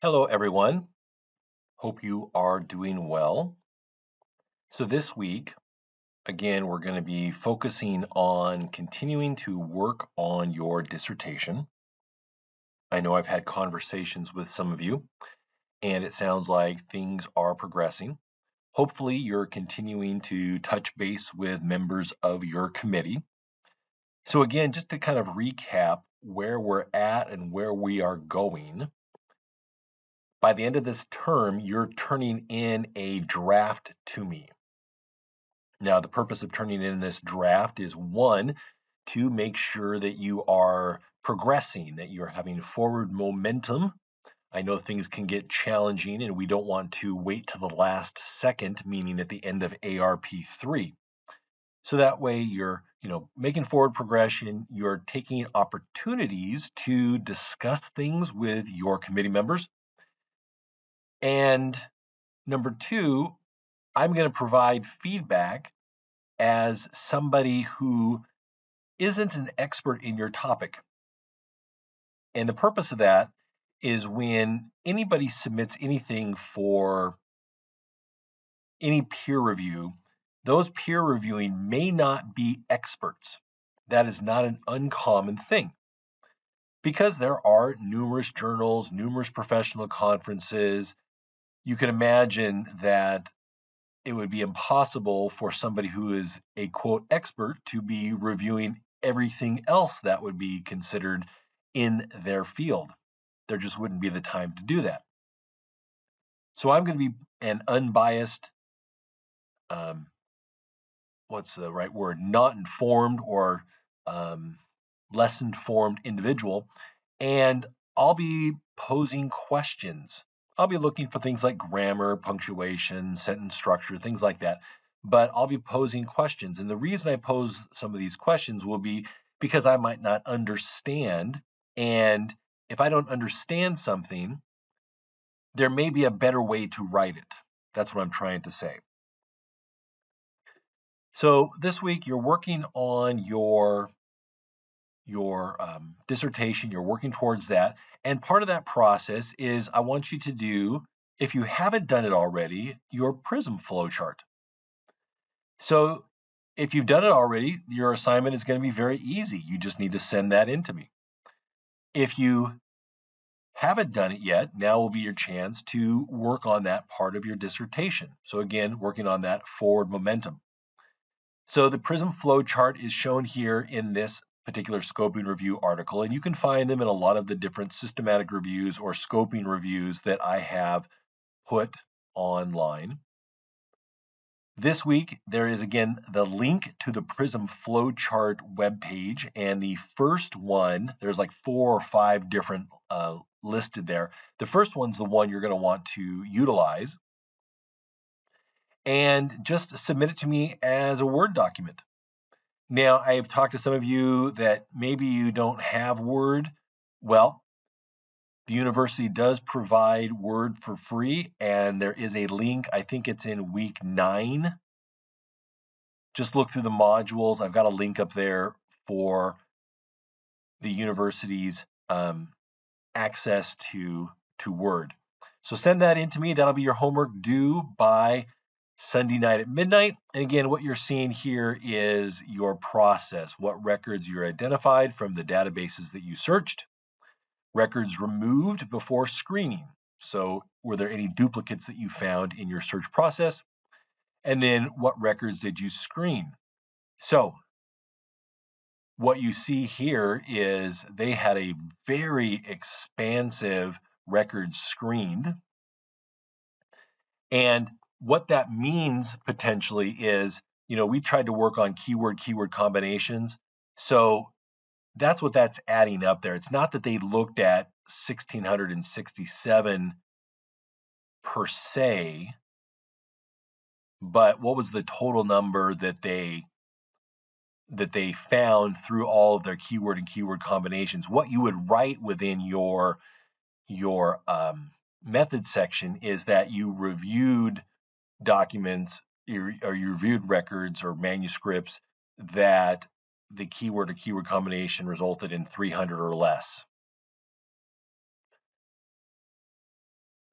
Hello, everyone. Hope you are doing well. So, this week, again, we're going to be focusing on continuing to work on your dissertation. I know I've had conversations with some of you, and it sounds like things are progressing. Hopefully, you're continuing to touch base with members of your committee. So, again, just to kind of recap where we're at and where we are going. By the end of this term, you're turning in a draft to me. Now, the purpose of turning in this draft is one, to make sure that you are progressing, that you're having forward momentum. I know things can get challenging and we don't want to wait to the last second, meaning at the end of ARP3. So that way you're, making forward progression, you're taking opportunities to discuss things with your committee members. And number two, I'm going to provide feedback as somebody who isn't an expert in your topic. And the purpose of that is when anybody submits anything for any peer review, those peer reviewing may not be experts. That is not an uncommon thing because there are numerous journals, numerous professional conferences. You can imagine that it would be impossible for somebody who is a quote expert to be reviewing everything else that would be considered in their field. There just wouldn't be the time to do that. So I'm going to be an unbiased, what's the right word, not informed or less informed individual. And I'll be posing questions. I'll be looking for things like grammar, punctuation, sentence structure, things like that. But I'll be posing questions. And the reason I pose some of these questions will be because I might not understand. And if I don't understand something, there may be a better way to write it. That's what I'm trying to say. So this week you're working on your dissertation, you're working towards that. And part of that process is I want you to do, if you haven't done it already, your PRISM flowchart. So if you've done it already, your assignment is going to be very easy. You just need to send that in to me. If you haven't done it yet, now will be your chance to work on that part of your dissertation. So again, working on that forward momentum. So the PRISM flowchart is shown here in this particular scoping review article, and you can find them in a lot of the different systematic reviews or scoping reviews that I have put online. This week, there is again the link to the PRISM flowchart webpage, and the first one, there's like 4 or 5 different listed there. The first one's the one you're going to want to utilize, and just submit it to me as a Word document. Now, I've talked to some of you that maybe you don't have Word. Well, the university does provide Word for free, and there is a link. I think it's in week 9. Just look through the modules. I've got a link up there for the university's access to Word. So send that in to me. That'll be your homework due by Sunday night at midnight. And again, what you're seeing here is your process, what records you identified from the databases that you searched, records removed before screening. So were there any duplicates that you found in your search process? And then what records did you screen? So what you see here is they had a very expansive record screened. And what that means potentially is, we tried to work on keyword combinations. So that's what that's adding up there. It's not that they looked at 1,667 per se, but what was the total number that they found through all of their keyword and keyword combinations. What you would write within your method section is that you reviewed documents or you reviewed records or manuscripts that the keyword or keyword combination resulted in 300 or less.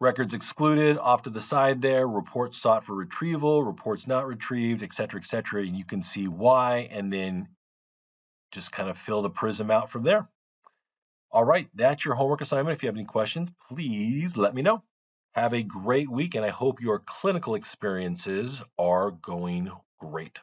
Records excluded off to the side there, reports sought for retrieval, reports not retrieved, etc., etc. And you can see why, and then just kind of fill the prism out from there. All right, that's your homework assignment. If you have any questions, please let me know. Have a great week, and I hope your clinical experiences are going great.